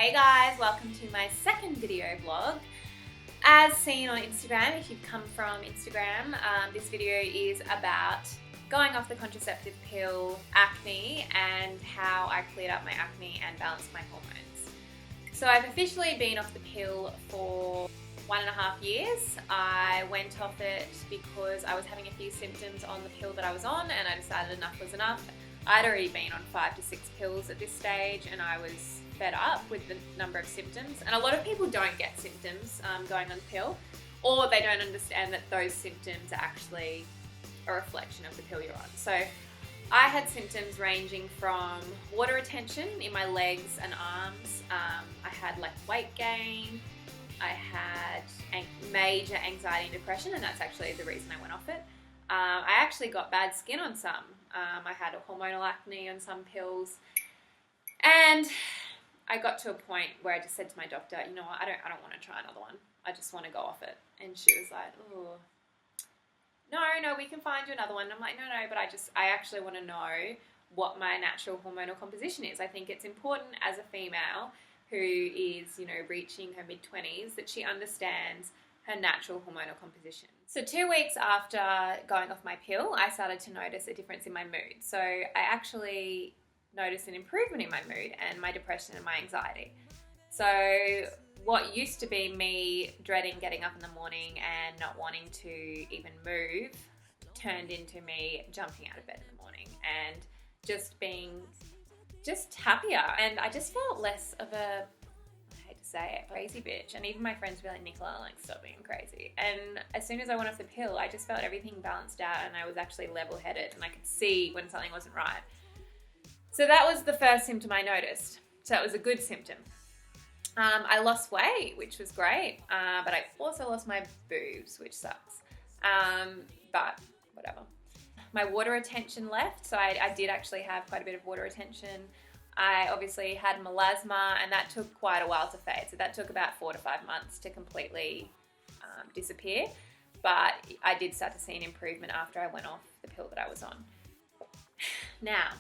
Hey guys, welcome to my second video vlog. As seen on Instagram, if you've come from Instagram, this video is about going off the contraceptive pill, acne, and how I cleared up my acne and balanced my hormones. So I've officially been off the pill for 1.5 years. I went off it because I was having a few symptoms on the pill that I was on, and I decided enough was enough. I'd already been on 5 to 6 pills at this stage, and I was fed up with the number of symptoms. And a lot of people don't get symptoms going on the pill, or they don't understand that those symptoms are actually a reflection of the pill you're on. So I had symptoms ranging from water retention in my legs and arms. I had like weight gain. I had major anxiety and depression, and that's actually the reason I went off it. I actually got bad skin on some. I had a hormonal acne on some pills, and I got to a point where I just said to my doctor, you know what, I don't want to try another one. I just want to go off it. And she was like, oh, no, we can find you another one. And I'm like, no, but I actually want to know what my natural hormonal composition is. I think it's important as a female who is, reaching her mid-20s that she understands her natural hormonal composition. So 2 weeks after going off my pill, I started to notice a difference in my mood. So I actually noticed an improvement in my mood and my depression and my anxiety. So what used to be me dreading getting up in the morning and not wanting to even move turned into me jumping out of bed in the morning and just being happier. And I just felt less of a, I hate to say it, crazy bitch. And even my friends would be like, Nicola, stop being crazy. And as soon as I went off the pill, I just felt everything balanced out, and I was actually level-headed, and I could see when something wasn't right. So that was the first symptom I noticed. So it was a good symptom. I lost weight, which was great, but I also lost my boobs, which sucks. But whatever. My water retention left, so I did actually have quite a bit of water retention. I obviously had melasma, and that took quite a while to fade. So that took about 4 to 5 months to completely disappear. But I did start to see an improvement after I went off the pill that I was on. Now,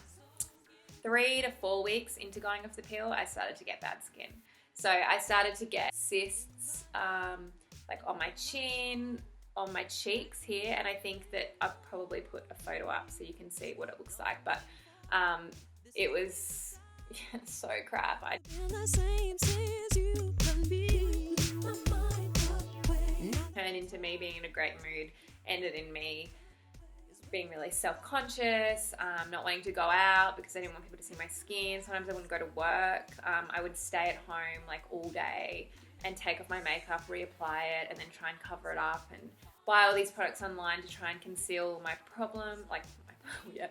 3 to 4 weeks into going off the pill, I started to get bad skin. So I started to get cysts like on my chin, on my cheeks here, and I think that I've probably put a photo up so you can see what it looks like, but it was so crap. Turned into me being in a great mood, ended in me being really self-conscious, not wanting to go out because I didn't want people to see my skin. Sometimes I wouldn't go to work. I would stay at home like all day and take off my makeup, reapply it, and then try and cover it up and buy all these products online to try and conceal my problem,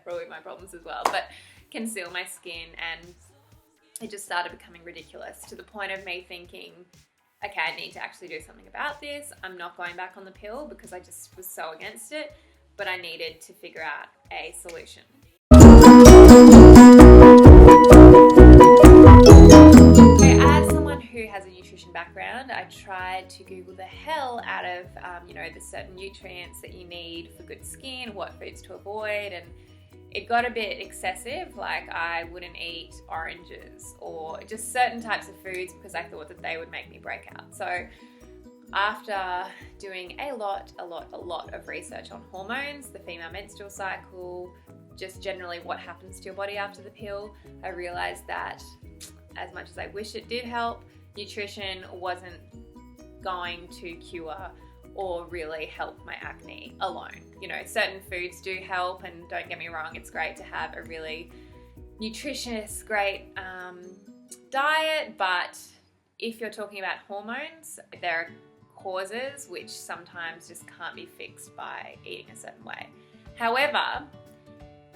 probably my problems as well, but conceal my skin. And it just started becoming ridiculous to the point of me thinking, okay, I need to actually do something about this. I'm not going back on the pill because I just was so against it, but I needed to figure out a solution. As someone who has a nutrition background, I tried to Google the hell out of, the certain nutrients that you need for good skin, what foods to avoid, and it got a bit excessive. Like I wouldn't eat oranges or just certain types of foods because I thought that they would make me break out. So after doing a lot of research on hormones, the female menstrual cycle, just generally what happens to your body after the pill, I realized that as much as I wish it did help, nutrition wasn't going to cure or really help my acne alone. Certain foods do help, and don't get me wrong, it's great to have a really nutritious, great diet, but if you're talking about hormones, there are causes which sometimes just can't be fixed by eating a certain way. However,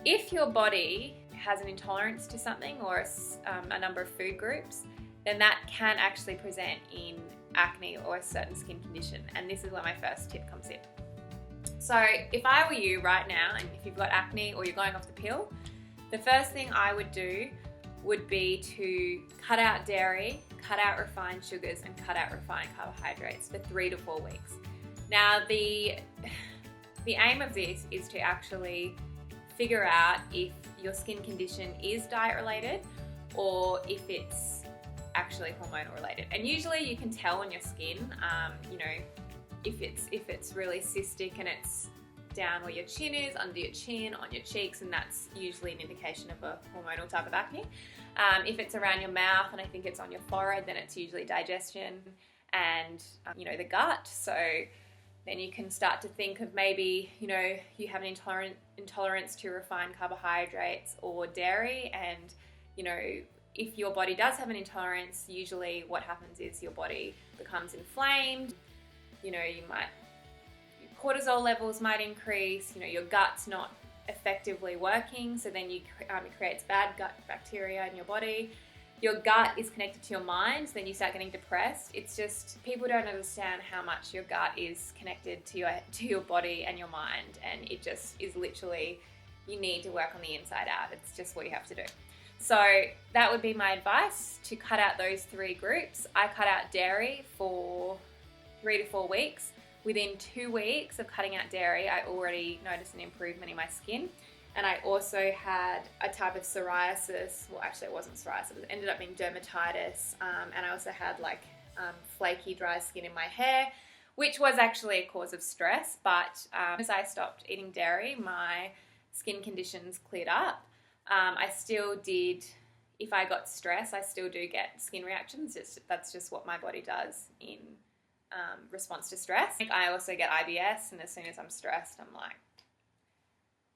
if your body has an intolerance to something or a number of food groups, then that can actually present in acne or a certain skin condition, and this is where my first tip comes in. So if I were you right now, and if you've got acne or you're going off the pill, the first thing I would do would be to cut out dairy, cut out refined sugars, and cut out refined carbohydrates for 3 to 4 weeks. Now, the aim of this is to actually figure out if your skin condition is diet related or if it's actually hormonal related. And usually you can tell on your skin, you know, if it's really cystic and it's down where your chin is, under your chin, on your cheeks, and that's usually an indication of a hormonal type of acne. If it's around your mouth and I think it's on your forehead, then it's usually digestion and, you know, the gut. So then you can start to think of maybe, you know, you have an intolerance to refined carbohydrates or dairy, and, you know, if your body does have an intolerance, usually what happens is your body becomes inflamed. You know, your cortisol levels might increase, you know, your gut's not effectively working, so then it creates bad gut bacteria in your body. Your gut is connected to your mind, so then you start getting depressed. It's just, people don't understand how much your gut is connected to your body and your mind, and it just is literally, you need to work on the inside out. It's just what you have to do. So that would be my advice, to cut out those 3 groups. I cut out dairy for 3 to 4 weeks. Within 2 weeks of cutting out dairy, I already noticed an improvement in my skin. And I also had a type of psoriasis. Well, actually it wasn't psoriasis. It ended up being dermatitis. And I also had like flaky, dry skin in my hair, which was actually a cause of stress. But as I stopped eating dairy, my skin conditions cleared up. I still did, if I got stressed, I still do get skin reactions. That's just what my body does in response to stress. I also get IBS, and as soon as I'm stressed, I'm like,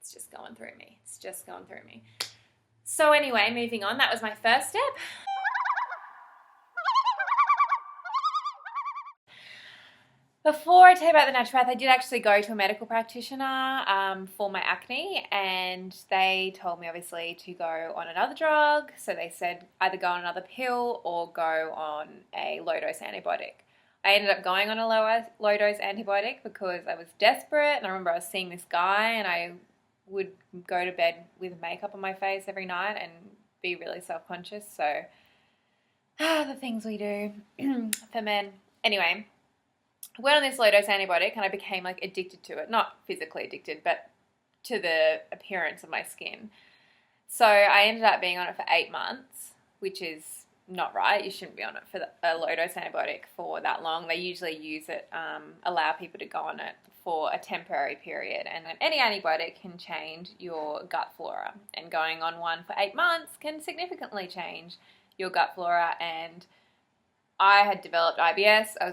it's just going through me. It's just going through me. So anyway, moving on, that was my first step. Before I tell you about the naturopath, I did actually go to a medical practitioner for my acne, and they told me obviously to go on another drug. So they said either go on another pill or go on a low-dose antibiotic. I ended up going on a low-dose antibiotic because I was desperate, and I remember I was seeing this guy, and I would go to bed with makeup on my face every night and be really self-conscious. So the things we do for men. Anyway, I went on this low-dose antibiotic and I became like addicted to it. Not physically addicted, but to the appearance of my skin. So I ended up being on it for 8 months, which is not right. You shouldn't be on it for a low-dose antibiotic for that long. They usually use it, allow people to go on it for a temporary period. And any antibiotic can change your gut flora. And going on one for 8 months can significantly change your gut flora. And I had developed IBS. I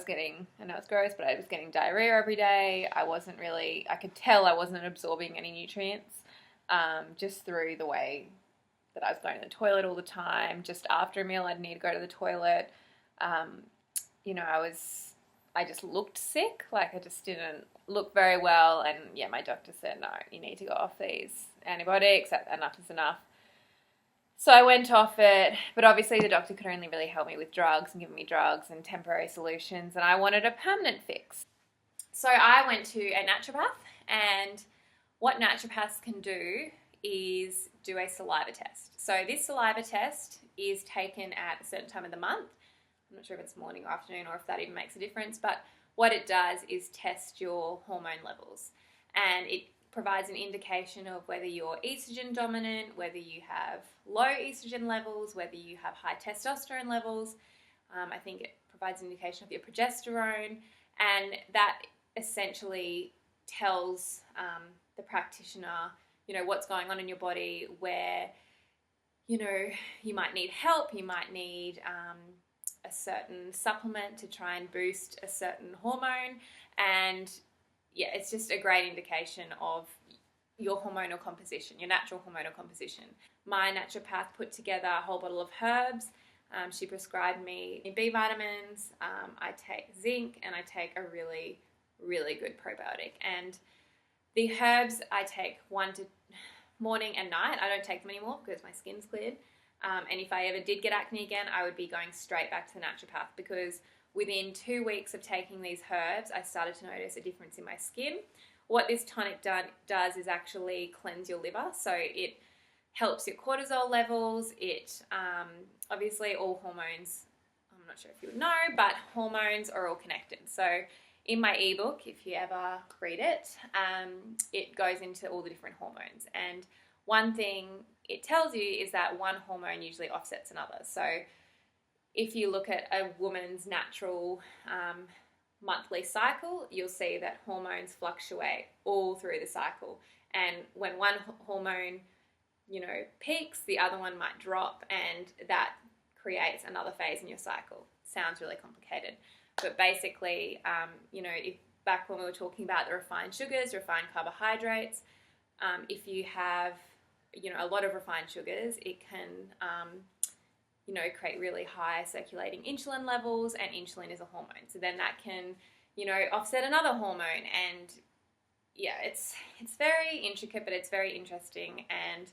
know it's gross, but I was getting diarrhea every day. I could tell I wasn't absorbing any nutrients, just through the way that I was going to the toilet all the time. Just after a meal, I'd need to go to the toilet. You know, I just looked sick. Like, I just didn't look very well. And yeah, my doctor said, no, you need to go off these antibiotics. Enough is enough. So I went off it, but obviously the doctor could only really help me with drugs and give me drugs and temporary solutions, and I wanted a permanent fix. So I went to a naturopath, and what naturopaths can do is do a saliva test. So this saliva test is taken at a certain time of the month. I'm not sure if it's morning or afternoon or if that even makes a difference, but what it does is test your hormone levels, and it provides an indication of whether you're estrogen dominant, whether you have low estrogen levels, whether you have high testosterone levels. I think it provides an indication of your progesterone, and that essentially tells the practitioner, you know, what's going on in your body, where, you know, you might need help, you might need a certain supplement to try and boost a certain hormone. And yeah, it's just a great indication of your hormonal composition, your natural hormonal composition. My naturopath put together a whole bottle of herbs. She prescribed me B vitamins, I take zinc, and I take a really, really good probiotic. And the herbs I take morning and night. I don't take them anymore because my skin's cleared. And if I ever did get acne again, I would be going straight back to the naturopath, because within 2 weeks of taking these herbs, I started to notice a difference in my skin. What this tonic does is actually cleanse your liver. So it helps your cortisol levels. It, obviously all hormones, I'm not sure if you would know, but hormones are all connected. So in my ebook, if you ever read it, it goes into all the different hormones. And one thing it tells you is that one hormone usually offsets another. So if you look at a woman's natural monthly cycle, you'll see that hormones fluctuate all through the cycle. And when one hormone, peaks, the other one might drop, and that creates another phase in your cycle. Sounds really complicated. But basically, if back when we were talking about the refined sugars, refined carbohydrates, if you have, a lot of refined sugars, it can, create really high circulating insulin levels, and insulin is a hormone. So then that can, offset another hormone. And yeah, it's very intricate, but it's very interesting. And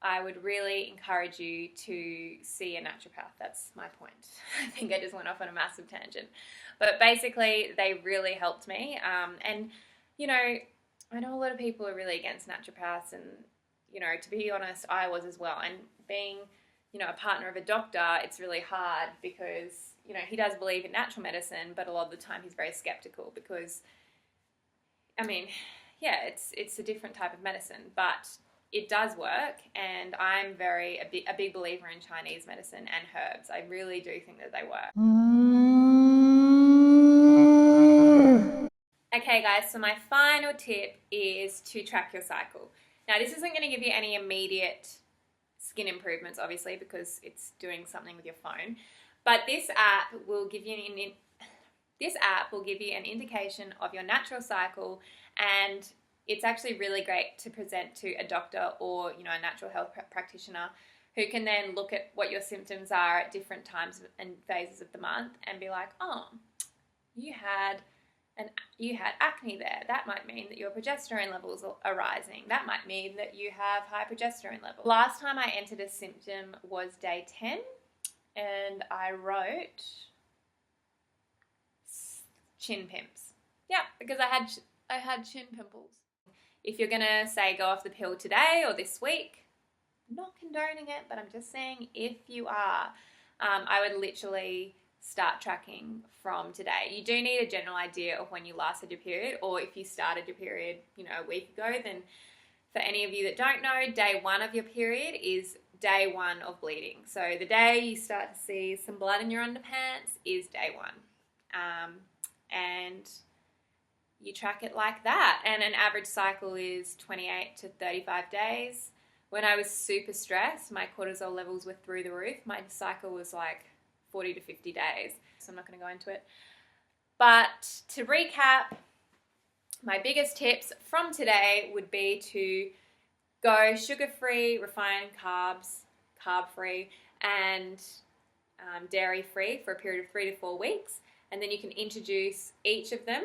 I would really encourage you to see a naturopath. That's my point. I think I just went off on a massive tangent. But basically, they really helped me. And, I know a lot of people are really against naturopaths. And, to be honest, I was as well. And being, a partner of a doctor, it's really hard because, he does believe in natural medicine, but a lot of the time he's very skeptical because, it's a different type of medicine. But it does work, and I'm a big believer in Chinese medicine and herbs. I really do think that they work. Okay guys, so my final tip is to track your cycle. Now this isn't going to give you any immediate skin improvements, obviously, because it's doing something with your phone, but this app will give you an indication of your natural cycle, and it's actually really great to present to a doctor or, a natural health practitioner who can then look at what your symptoms are at different times and phases of the month and be like, oh, you had acne there. That might mean that your progesterone levels are rising. That might mean that you have high progesterone levels. Last time I entered a symptom was day 10, and I wrote chin pimps. Yeah, because I had chin pimples. If you're gonna say go off the pill today or this week, I'm not condoning it, but I'm just saying if you are, I would literally start tracking from today. You do need a general idea of when you last had your period, or if you started your period, a week ago, then for any of you that don't know, day 1 of your period is day 1 of bleeding. So the day you start to see some blood in your underpants is day 1. And you track it like that. And an average cycle is 28 to 35 days. When I was super stressed, my cortisol levels were through the roof. My cycle was like 40 to 50 days. So I'm not going to go into it. But to recap, my biggest tips from today would be to go sugar-free, refined carbs, carb-free, and dairy-free for a period of 3 to 4 weeks. And then you can introduce each of them.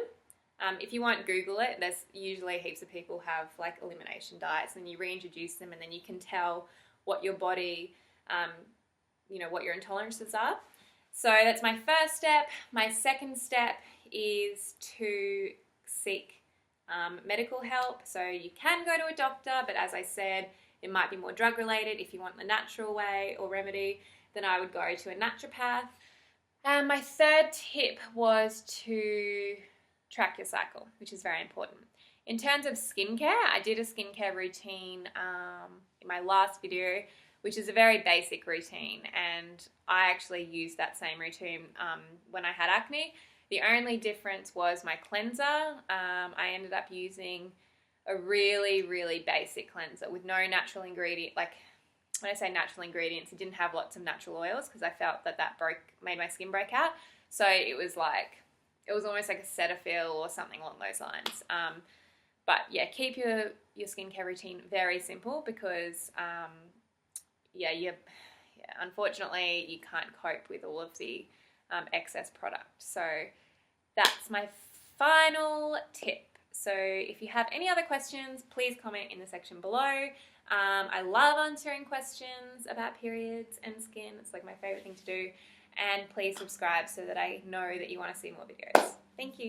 If you won't Google it, there's usually heaps of people have like elimination diets, and you reintroduce them, and then you can tell what your body, what your intolerances are. So that's my first step. My second step is to seek medical help. So you can go to a doctor, but as I said, it might be more drug related. If you want the natural way or remedy, then I would go to a naturopath. And my third tip was to track your cycle, which is very important. In terms of skincare, I did a skincare routine in my last video, which is a very basic routine, and I actually used that same routine when I had acne. The only difference was my cleanser. I ended up using a really, really basic cleanser with no natural ingredient. Like when I say natural ingredients, it didn't have lots of natural oils because I felt that made my skin break out. So it was almost like a Cetaphil or something along those lines. But yeah, keep your skincare routine very simple because unfortunately you can't cope with all of the excess product. So that's my final tip. So if you have any other questions, please comment in the section below. I love answering questions about periods and skin. It's like my favorite thing to do. And please subscribe so that I know that you want to see more videos. Thank you.